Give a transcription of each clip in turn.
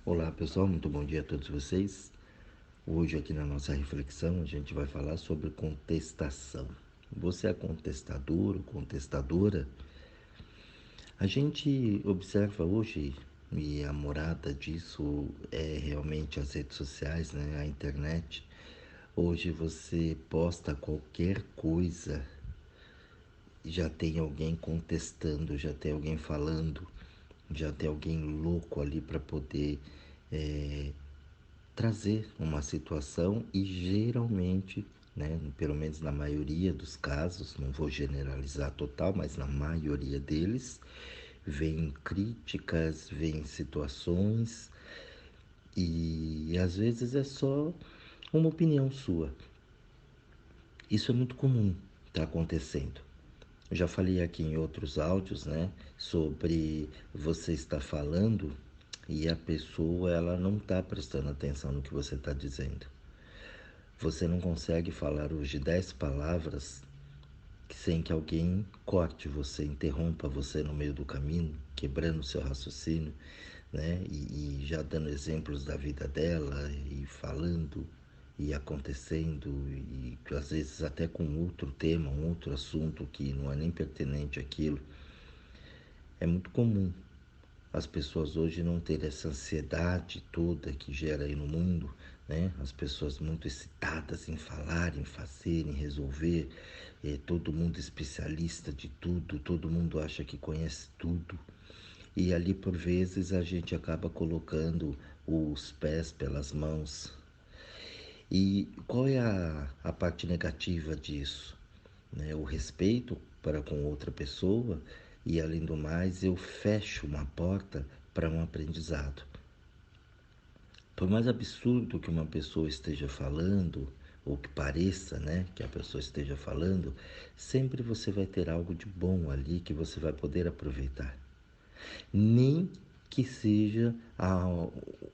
Olá pessoal, muito bom dia a todos vocês. Hoje aqui na nossa reflexão a gente vai falar sobre contestação. Você é contestador ou contestadora? A gente observa hoje, e a morada disso é realmente as redes sociais, né? A internet. Hoje você posta qualquer coisa, já tem alguém contestando, já tem alguém falando, já tem alguém louco ali para poder é, trazer uma situação e geralmente, né, pelo menos na maioria dos casos, não vou generalizar total, mas na maioria deles, vem críticas, vem situações e às vezes é só uma opinião sua. Isso é muito comum, está acontecendo. Eu já falei aqui em outros áudios, né, sobre você estar falando e a pessoa ela não está prestando atenção no que você está dizendo. Você não consegue falar hoje 10 palavras sem que alguém corte você, interrompa você no meio do caminho, quebrando seu raciocínio, né? E já dando exemplos da vida dela e falando e acontecendo e às vezes até com outro tema, um outro assunto que não é nem pertinente àquilo. É muito comum as pessoas hoje não terem essa ansiedade toda que gera aí no mundo, né? As pessoas muito excitadas em falar, em fazer, em resolver, todo mundo especialista de tudo, todo mundo acha que conhece tudo. E ali por vezes a gente acaba colocando os pés pelas mãos. E qual é a parte negativa disso? Né? O respeito para com outra pessoa e, além do mais, eu fecho uma porta para um aprendizado. Por mais absurdo que uma pessoa esteja falando, ou que pareça, né, que a pessoa esteja falando, sempre você vai ter algo de bom ali que você vai poder aproveitar. Nem que seja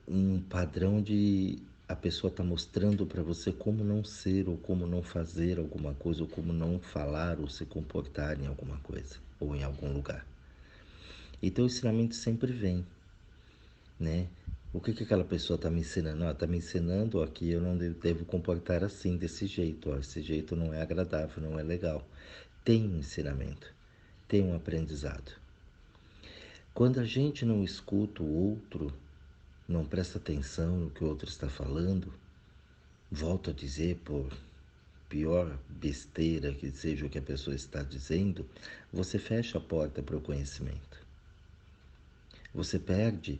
um padrão de a pessoa está mostrando para você como não ser ou como não fazer alguma coisa ou como não falar ou se comportar em alguma coisa ou em algum lugar. Então o ensinamento sempre vem, né? O que aquela pessoa está me ensinando? Está me ensinando ó, que eu não devo comportar assim, desse jeito. Ó, esse jeito não é agradável, não é legal. Tem um ensinamento, tem um aprendizado. Quando a gente não escuta o outro, não presta atenção no que o outro está falando, volto a dizer, por pior besteira que seja o que a pessoa está dizendo, você fecha a porta para o conhecimento. Você perde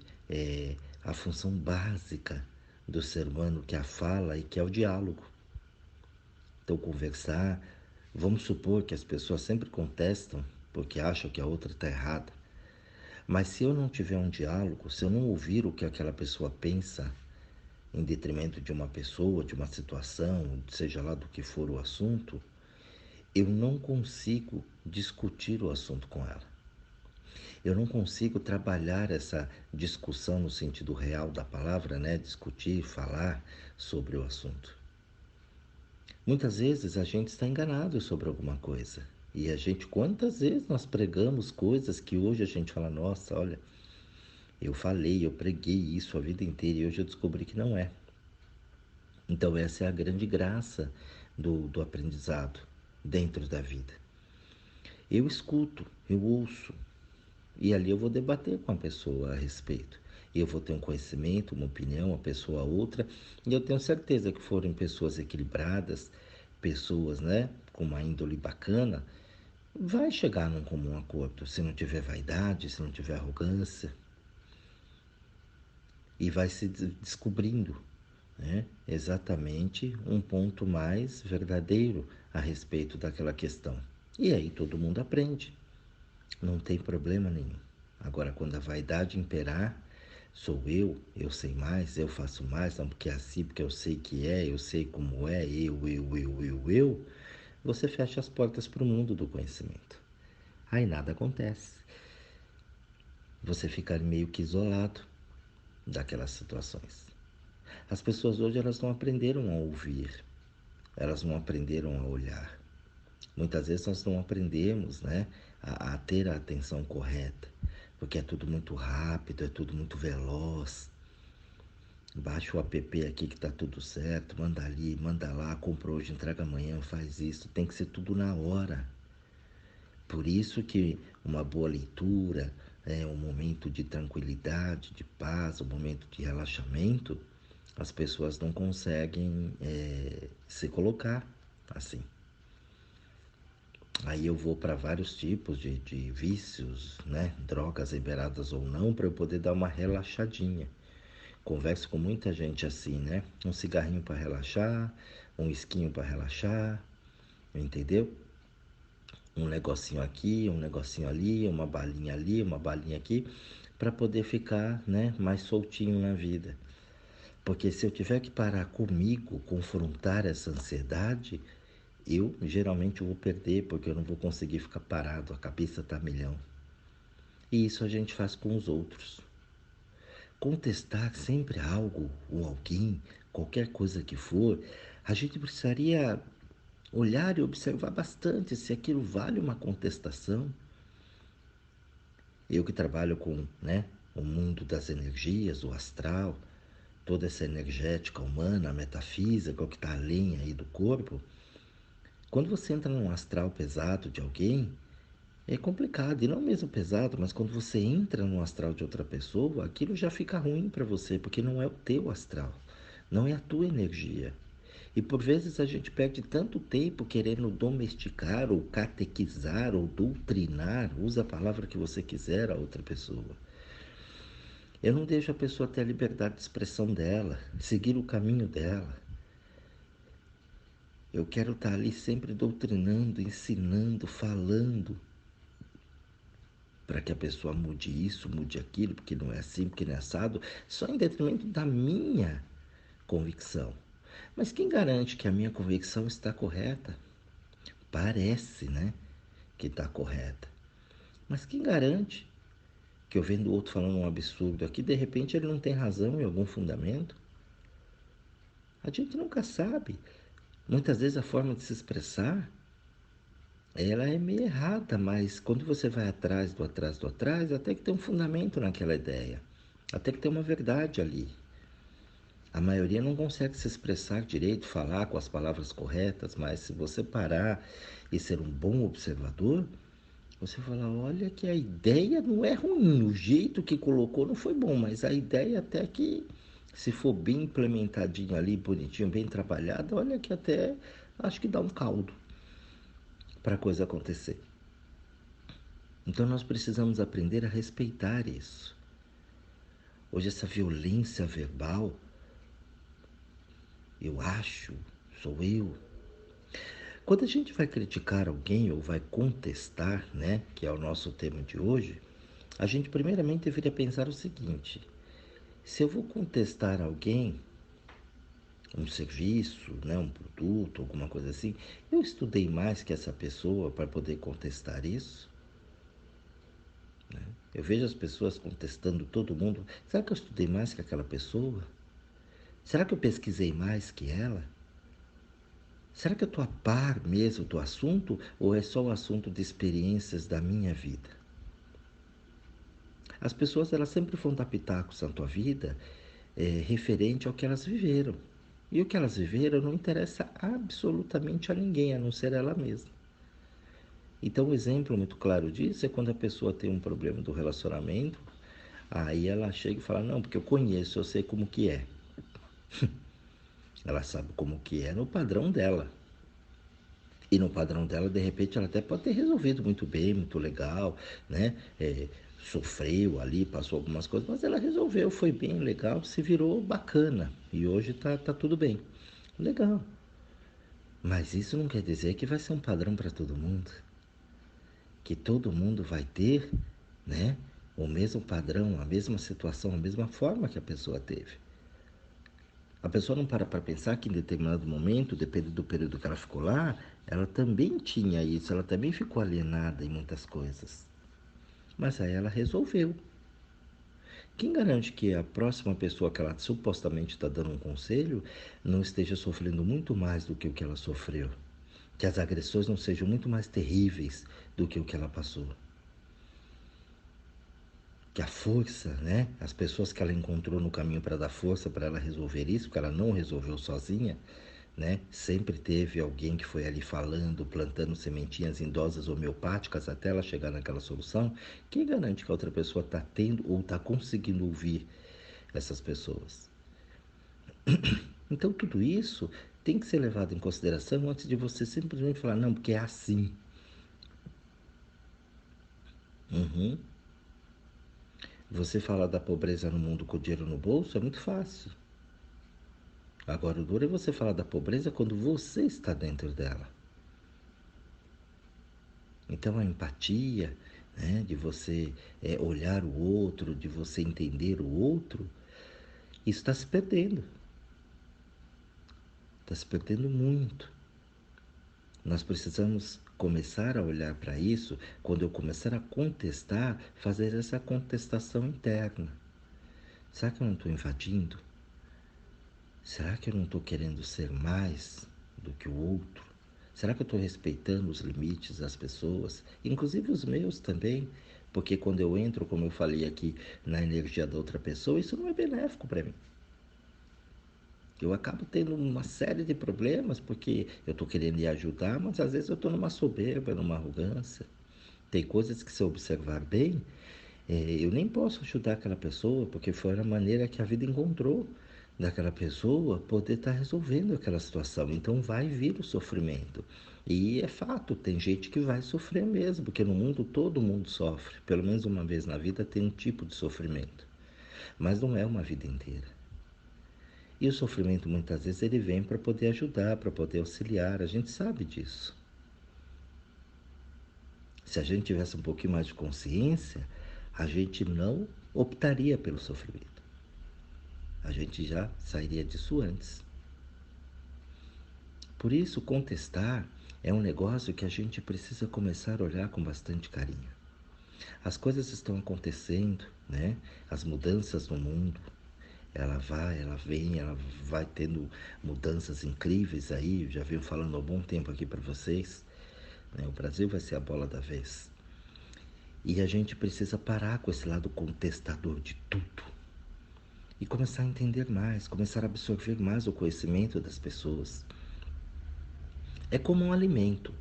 a função básica do ser humano, que é a fala e que é o diálogo. Então, conversar, vamos supor que as pessoas sempre contestam porque acham que a outra está errada. Mas se eu não tiver um diálogo, se eu não ouvir o que aquela pessoa pensa, em detrimento de uma pessoa, de uma situação, seja lá do que for o assunto, eu não consigo discutir o assunto com ela. Eu não consigo trabalhar essa discussão no sentido real da palavra, né? Discutir, falar sobre o assunto. Muitas vezes a gente está enganado sobre alguma coisa. E a gente, quantas vezes nós pregamos coisas que hoje a gente fala, nossa, olha, eu falei, eu preguei isso a vida inteira e hoje eu descobri que não é. Então essa é a grande graça do aprendizado dentro da vida. Eu escuto, eu ouço, e ali eu vou debater com a pessoa a respeito. Eu vou ter um conhecimento, uma opinião, a pessoa outra, e eu tenho certeza que forem pessoas equilibradas, pessoas, né, com uma índole bacana, vai chegar num comum acordo, se não tiver vaidade, se não tiver arrogância, e vai se descobrindo, né, exatamente um ponto mais verdadeiro a respeito daquela questão. E aí todo mundo aprende, não tem problema nenhum. Agora, quando a vaidade imperar, sou eu sei mais, eu faço mais, não porque é assim, porque eu sei que é, eu sei como é, eu, você fecha as portas para o mundo do conhecimento. Aí nada acontece. Você fica meio que isolado daquelas situações. As pessoas hoje elas não aprenderam a ouvir, elas não aprenderam a olhar. Muitas vezes nós não aprendemos, né, a ter a atenção correta, porque é tudo muito rápido, é tudo muito veloz. Baixa o app aqui que tá tudo certo, manda ali, manda lá, compra hoje, entrega amanhã, faz isso. Tem que ser tudo na hora. Por isso que uma boa leitura, um momento de tranquilidade, de paz, um momento de relaxamento, as pessoas não conseguem se colocar assim. Aí eu vou para vários tipos de vícios, né? Drogas liberadas ou não, para eu poder dar uma relaxadinha. Converso com muita gente assim, né? Um cigarrinho para relaxar, um esquinho para relaxar, entendeu? Um negocinho aqui, um negocinho ali, uma balinha aqui, para poder ficar, né, mais soltinho na vida. Porque se eu tiver que parar comigo, confrontar essa ansiedade, eu geralmente vou perder, porque eu não vou conseguir ficar parado, a cabeça tá a milhão. E isso a gente faz com os outros. Contestar sempre algo ou alguém, qualquer coisa que for, a gente precisaria olhar e observar bastante se aquilo vale uma contestação. Eu que trabalho com, né, o mundo das energias, o astral, toda essa energética humana, a metafísica, o que está além aí do corpo, quando você entra num astral pesado de alguém, é complicado, e não mesmo pesado, mas quando você entra no astral de outra pessoa, aquilo já fica ruim para você, porque não é o teu astral, não é a tua energia. E por vezes a gente perde tanto tempo querendo domesticar ou catequizar ou doutrinar, usa a palavra que você quiser, a outra pessoa. Eu não deixo a pessoa ter a liberdade de expressão dela, seguir o caminho dela. Eu quero estar ali sempre doutrinando, ensinando, falando, para que a pessoa mude isso, mude aquilo, porque não é assim, porque não é assado, só em detrimento da minha convicção. Mas quem garante que a minha convicção está correta? Parece, né, que está correta. Mas quem garante que eu vendo o outro falando um absurdo aqui, de repente ele não tem razão em algum fundamento? A gente nunca sabe. Muitas vezes a forma de se expressar, ela é meio errada, mas quando você vai atrás do atrás do atrás, até que tem um fundamento naquela ideia. Até que tem uma verdade ali. A maioria não consegue se expressar direito, falar com as palavras corretas, mas se você parar e ser um bom observador, você fala, olha que a ideia não é ruim, o jeito que colocou não foi bom, mas a ideia até que, se for bem implementadinho ali, bonitinho, bem trabalhada, olha que até acho que dá um caldo para a coisa acontecer. Então nós precisamos aprender a respeitar isso. Hoje essa violência verbal, eu acho, sou eu. Quando a gente vai criticar alguém ou vai contestar, né, que é o nosso tema de hoje, a gente primeiramente deveria pensar o seguinte: se eu vou contestar alguém, um serviço, né, um produto, alguma coisa assim, eu estudei mais que essa pessoa para poder contestar isso? Né? Eu vejo as pessoas contestando todo mundo. Será que eu estudei mais que aquela pessoa? Será que eu pesquisei mais que ela? Será que eu estou a par mesmo do assunto ou é só o assunto de experiências da minha vida? As pessoas elas sempre vão dar pitacos na tua vida referente ao que elas viveram. E o que elas viveram não interessa absolutamente a ninguém, a não ser ela mesma. Então, um exemplo muito claro disso é quando a pessoa tem um problema do relacionamento, aí ela chega e fala, não, porque eu conheço, eu sei como que é. Ela sabe como que é no padrão dela. E no padrão dela, de repente, ela até pode ter resolvido muito bem, muito legal, né? Sofreu ali, passou algumas coisas, mas ela resolveu, foi bem legal, se virou bacana. E hoje tá tudo bem. Legal. Mas isso não quer dizer que vai ser um padrão para todo mundo. Que todo mundo vai ter, né? O mesmo padrão, a mesma situação, a mesma forma que a pessoa teve. A pessoa não para pensar que em determinado momento, dependendo do período que ela ficou lá, ela também tinha isso, ela também ficou alienada em muitas coisas. Mas aí ela resolveu. Quem garante que a próxima pessoa que ela supostamente está dando um conselho não esteja sofrendo muito mais do que o que ela sofreu? Que as agressões não sejam muito mais terríveis do que o que ela passou? que a força, né? As pessoas que ela encontrou no caminho para dar força para ela resolver isso, porque ela não resolveu sozinha, né? Sempre teve alguém que foi ali falando, plantando sementinhas em doses homeopáticas até ela chegar naquela solução. Quem garante que a outra pessoa está tendo ou está conseguindo ouvir essas pessoas? Então tudo isso tem que ser levado em consideração antes de você simplesmente falar, não, porque é assim. Uhum. Você falar da pobreza no mundo com o dinheiro no bolso é muito fácil. Agora, o duro é você falar da pobreza quando você está dentro dela. Então, a empatia, né, de você olhar o outro, de você entender o outro, isso está se perdendo. Está se perdendo muito. Nós precisamos começar a olhar para isso quando eu começar a contestar, fazer essa contestação interna. Será que eu não estou invadindo? Será que eu não estou querendo ser mais do que o outro? Será que eu estou respeitando os limites das pessoas, inclusive os meus também? Porque quando eu entro, como eu falei aqui, na energia da outra pessoa, isso não é benéfico para mim. Eu acabo tendo uma série de problemas porque eu estou querendo lhe ajudar, mas às vezes eu estou numa soberba, numa arrogância. Tem coisas que, se eu observar bem, eu nem posso ajudar aquela pessoa porque foi a maneira que a vida encontrou daquela pessoa poder estar resolvendo aquela situação. Então vai vir o sofrimento. E é fato, tem gente que vai sofrer mesmo, porque no mundo todo mundo sofre. Pelo menos uma vez na vida tem um tipo de sofrimento. Mas não é uma vida inteira. E o sofrimento muitas vezes ele vem para poder ajudar, para poder auxiliar. A gente sabe disso. Se a gente tivesse um pouquinho mais de consciência, a gente não optaria pelo sofrimento. A gente já sairia disso antes. Por isso, contestar é um negócio que a gente precisa começar a olhar com bastante carinho. As coisas estão acontecendo, né? As mudanças no mundo, ela vai, ela vem, ela vai tendo mudanças incríveis aí. Eu já venho falando há um bom tempo aqui para vocês, né? O Brasil vai ser a bola da vez. E a gente precisa parar com esse lado contestador de tudo e começar a entender mais, começar a absorver mais o conhecimento das pessoas. É como um alimento.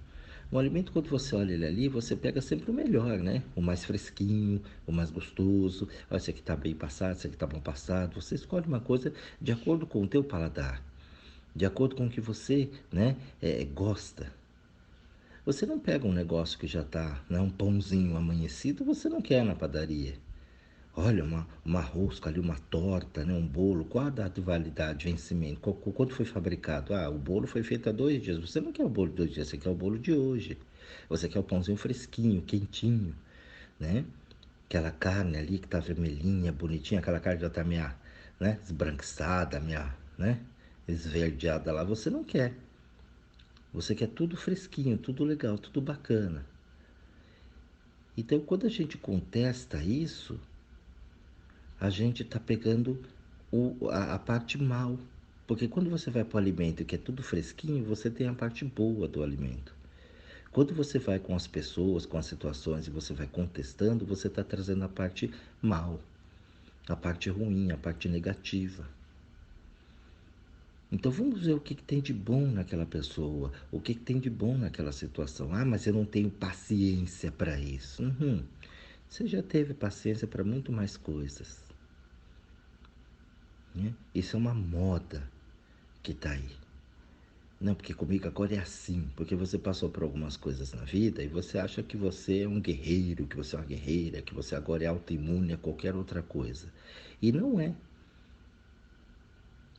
Um alimento, quando você olha ele ali, você pega sempre o melhor, né? O mais fresquinho, o mais gostoso. Olha, esse aqui tá bem passado, esse aqui tá mal passado. Você escolhe uma coisa de acordo com o teu paladar, de acordo com o que você, né, gosta. Você não pega um negócio que já tá, né, um pãozinho amanhecido, você não quer na padaria. Olha, uma rosca ali, uma torta, né, um bolo. Qual a data de validade, vencimento? Quando foi fabricado? Ah, o bolo foi feito há 2 dias. Você não quer o bolo de 2 dias, você quer o bolo de hoje. Você quer o pãozinho fresquinho, quentinho, né? Aquela carne ali que tá vermelhinha, bonitinha, aquela carne já tá meia, né, esbranquiçada, meia, né, esverdeada lá. Você não quer. Você quer tudo fresquinho, tudo legal, tudo bacana. Então, quando a gente contesta isso, a gente está pegando a parte mal. Porque quando você vai para o alimento que é tudo fresquinho, você tem a parte boa do alimento. Quando você vai com as pessoas, com as situações e você vai contestando, você está trazendo a parte mal, a parte ruim, a parte negativa. Então vamos ver o que tem de bom naquela pessoa, o que tem de bom naquela situação. Ah, mas eu não tenho paciência para isso. Uhum. Você já teve paciência para muito mais coisas, né? Isso é uma moda que está aí. Não, porque comigo agora é assim, porque você passou por algumas coisas na vida e você acha que você é um guerreiro, que você é uma guerreira, que você agora é autoimune a qualquer outra coisa. E não é.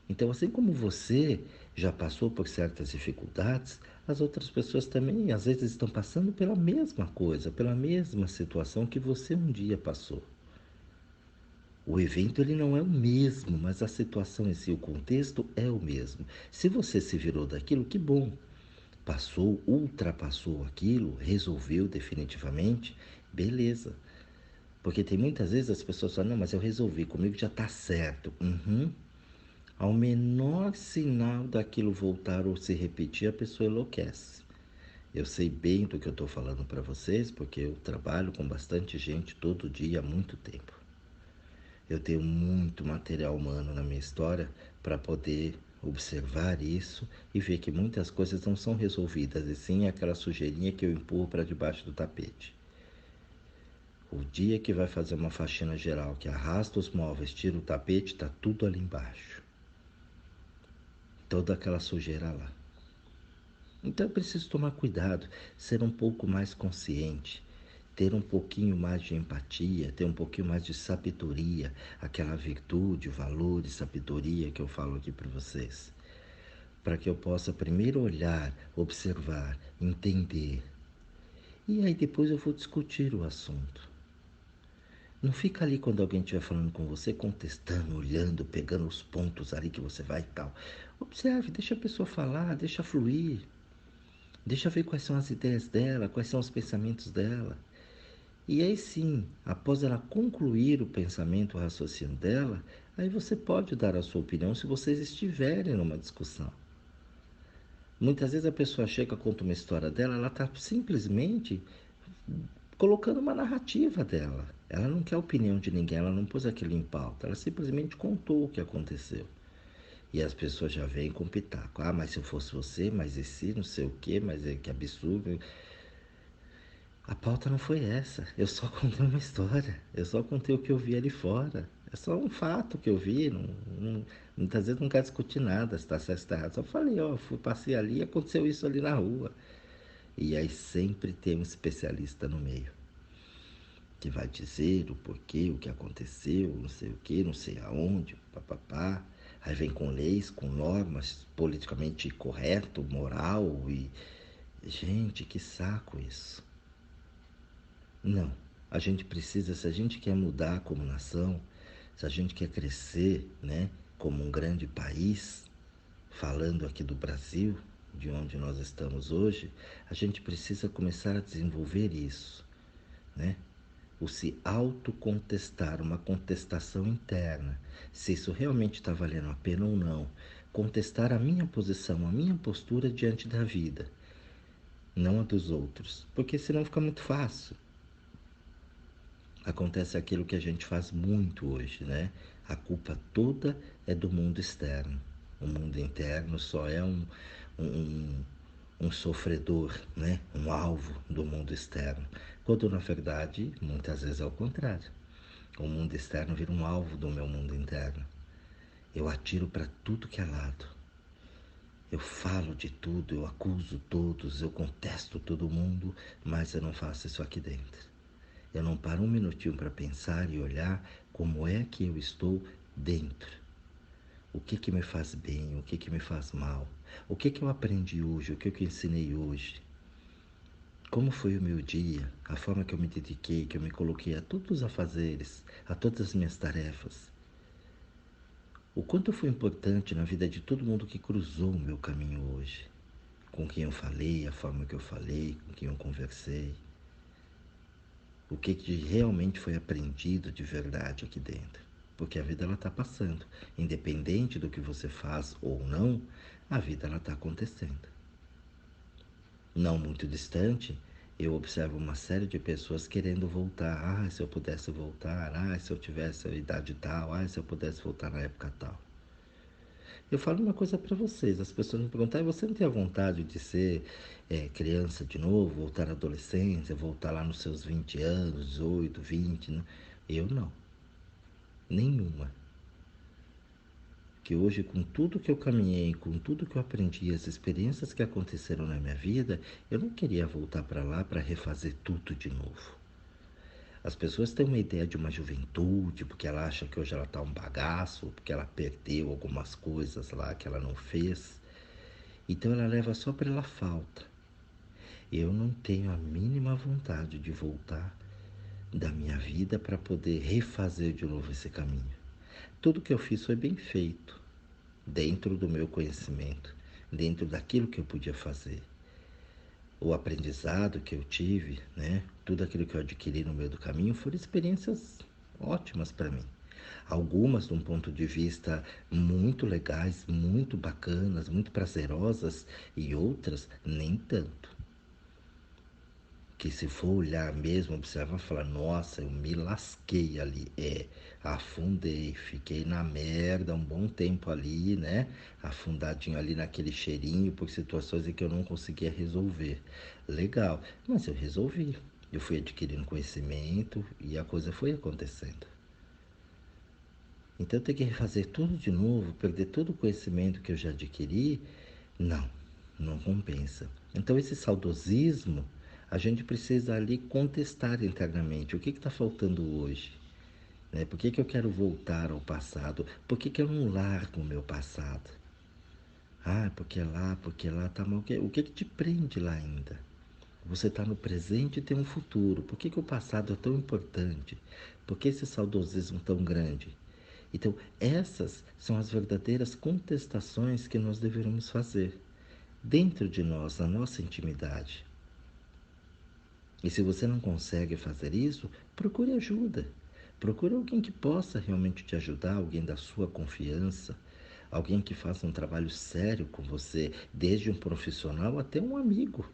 Então, assim como você já passou por certas dificuldades, as outras pessoas também às vezes estão passando pela mesma coisa, pela mesma situação que você um dia passou. O evento ele não é o mesmo, mas a situação em si, o contexto é o mesmo. Se você se virou daquilo, que bom. Passou, ultrapassou aquilo, resolveu definitivamente, beleza. Porque tem muitas vezes as pessoas falam, não, mas eu resolvi, comigo já está certo. Uhum. Ao menor sinal daquilo voltar ou se repetir, a pessoa enlouquece. Eu sei bem do que eu estou falando para vocês, porque eu trabalho com bastante gente todo dia há muito tempo. Eu tenho muito material humano na minha história para poder observar isso e ver que muitas coisas não são resolvidas, e sim aquela sujeirinha que eu empurro para debaixo do tapete. O dia que vai fazer uma faxina geral, que arrasta os móveis, tira o tapete, está tudo ali embaixo. Toda aquela sujeira lá. Então eu preciso tomar cuidado, ser um pouco mais consciente, ter um pouquinho mais de empatia, ter um pouquinho mais de sabedoria, aquela virtude, valor e sabedoria que eu falo aqui para vocês. Para que eu possa primeiro olhar, observar, entender. E aí depois eu vou discutir o assunto. Não fica ali quando alguém estiver falando com você, contestando, olhando, pegando os pontos ali que você vai e tal. Observe, deixa a pessoa falar, deixa fluir. Deixa ver quais são as ideias dela, quais são os pensamentos dela. E aí sim, após ela concluir o pensamento, o raciocínio dela, aí você pode dar a sua opinião se vocês estiverem numa discussão. Muitas vezes a pessoa chega, conta uma história dela, ela está simplesmente colocando uma narrativa dela. Ela não quer a opinião de ninguém, ela não pôs aquilo em pauta, ela simplesmente contou o que aconteceu. E as pessoas já vêm com pitaco. Ah, mas se eu fosse você, mas esse não sei o quê, mas que absurdo. A pauta não foi essa. Eu só contei uma história. Eu só contei o que eu vi ali fora. É só um fato que eu vi. Muitas vezes não quero discutir nada, se está certo, se está errado. Só falei, ó, passei ali e aconteceu isso ali na rua. E aí sempre tem um especialista no meio que vai dizer o porquê, o que aconteceu, não sei o que, não sei aonde, papapá. Aí vem com leis, com normas politicamente correto, moral e... Gente, que saco isso. Não. A gente precisa, se a gente quer mudar como nação, se a gente quer crescer, né, como um grande país, falando aqui do Brasil, de onde nós estamos hoje, a gente precisa começar a desenvolver isso, né? O se autocontestar, uma contestação interna, se isso realmente está valendo a pena ou não. Contestar a minha posição, a minha postura diante da vida, não a dos outros, porque senão fica muito fácil. Acontece aquilo que a gente faz muito hoje, né? A culpa toda é do mundo externo. O mundo interno só é um, um sofredor, né? Um alvo do mundo externo. Quando na verdade, muitas vezes é o contrário. O mundo externo vira um alvo do meu mundo interno. Eu atiro para tudo que é lado. Eu falo de tudo, eu acuso todos, eu contesto todo mundo, mas eu não faço isso aqui dentro. Eu não paro um minutinho para pensar e olhar como é que eu estou dentro. O que me faz bem, o que me faz mal. O que eu aprendi hoje, o que eu ensinei hoje. Como foi o meu dia, a forma que eu me dediquei, que eu me coloquei a todos os afazeres, a todas as minhas tarefas. O quanto foi importante na vida de todo mundo que cruzou o meu caminho hoje. Com quem eu falei, a forma que eu falei, com quem eu conversei. O que realmente foi aprendido de verdade aqui dentro. Porque a vida ela está passando. Independente do que você faz ou não, a vida ela está acontecendo. Não muito distante, eu observo uma série de pessoas querendo voltar. Ah, se eu pudesse voltar. Ah, se eu tivesse a idade tal. Ah, se eu pudesse voltar na época tal. Eu falo uma coisa para vocês. As pessoas me perguntam, ah, você não tem a vontade de ser criança de novo, voltar à adolescência, voltar lá nos seus 20 anos, 18, 20? Né? Eu não. Nenhuma. Que hoje, com tudo que eu caminhei, com tudo que eu aprendi, as experiências que aconteceram na minha vida, eu não queria voltar para lá para refazer tudo de novo. As pessoas têm uma ideia de uma juventude, porque ela acha que hoje ela está um bagaço, porque ela perdeu algumas coisas lá que ela não fez. Então ela leva só pela falta. Eu não tenho a mínima vontade de voltar da minha vida para poder refazer de novo esse caminho. Tudo que eu fiz foi bem feito, dentro do meu conhecimento, dentro daquilo que eu podia fazer. O aprendizado que eu tive, né? Tudo aquilo que eu adquiri no meio do caminho foram experiências ótimas para mim. Algumas de um ponto de vista muito legais, muito bacanas, muito prazerosas e outras nem tanto. que se for olhar mesmo, observar, falar, nossa, eu me lasquei ali, afundei, fiquei na merda um bom tempo ali, né, afundadinho ali naquele cheirinho, por situações em que eu não conseguia resolver. Legal, mas eu resolvi, eu fui adquirindo conhecimento e a coisa foi acontecendo. Então eu tenho que refazer tudo de novo, perder todo o conhecimento que eu já adquiri? Não, não compensa. Então esse saudosismo, a gente precisa ali contestar internamente. O que está faltando hoje? Né? Por que eu quero voltar ao passado? Por que eu não largo o meu passado? Ah, porque lá tá mal. O que te prende lá ainda? Você está no presente e tem um futuro. Por que o passado é tão importante? Por que esse saudosismo tão grande? Então, essas são as verdadeiras contestações que nós deveríamos fazer dentro de nós, na nossa intimidade. E se você não consegue fazer isso, procure ajuda. Procure alguém que possa realmente te ajudar, alguém da sua confiança, alguém que faça um trabalho sério com você, desde um profissional até um amigo.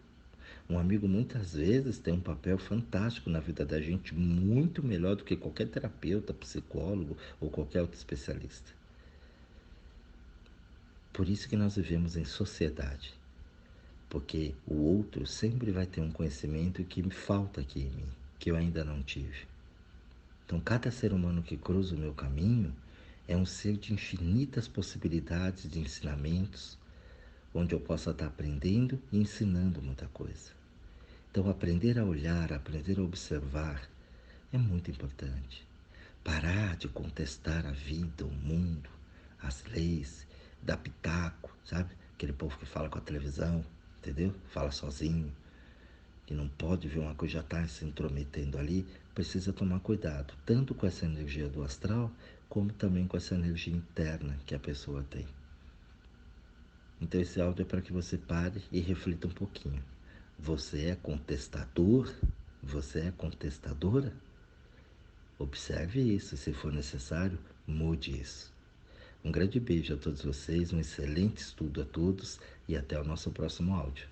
Um amigo muitas vezes tem um papel fantástico na vida da gente, muito melhor do que qualquer terapeuta, psicólogo ou qualquer outro especialista. Por isso que nós vivemos em sociedade, porque o outro sempre vai ter um conhecimento que me falta aqui em mim, que eu ainda não tive. Então, cada ser humano que cruza o meu caminho é um ser de infinitas possibilidades de ensinamentos, onde eu possa estar aprendendo e ensinando muita coisa. Então, aprender a olhar, aprender a observar é muito importante. Parar de contestar a vida, o mundo, as leis, dar pitaco, sabe? Aquele povo que fala com a televisão, entendeu? Fala sozinho, que não pode ver uma coisa, já está se intrometendo ali. Precisa tomar cuidado, tanto com essa energia do astral, como também com essa energia interna que a pessoa tem. Então esse áudio é para que você pare e reflita um pouquinho. Você é contestador? Você é contestadora? Observe isso, se for necessário, mude isso. Um grande beijo a todos vocês, um excelente estudo a todos e até o nosso próximo áudio.